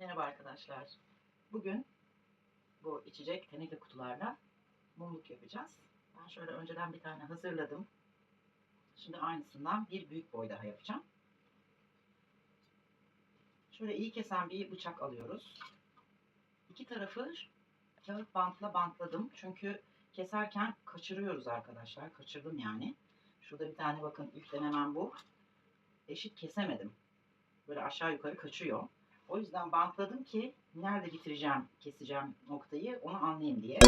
Merhaba arkadaşlar. Bugün bu içecek teneke kutularla mumluk yapacağız. Ben şöyle önceden bir tane hazırladım. Şimdi aynısından bir büyük boy daha yapacağım. Şöyle iyi kesen bir bıçak alıyoruz. İki tarafı kağıt bantla bantladım. Çünkü keserken kaçırıyoruz arkadaşlar. Kaçırdım yani. Şurada bir tane bakın ilk denemem bu. Eşit kesemedim. Böyle aşağı yukarı kaçıyor. O yüzden bantladım ki nerede bitireceğim, keseceğim noktayı onu anlayayım diye.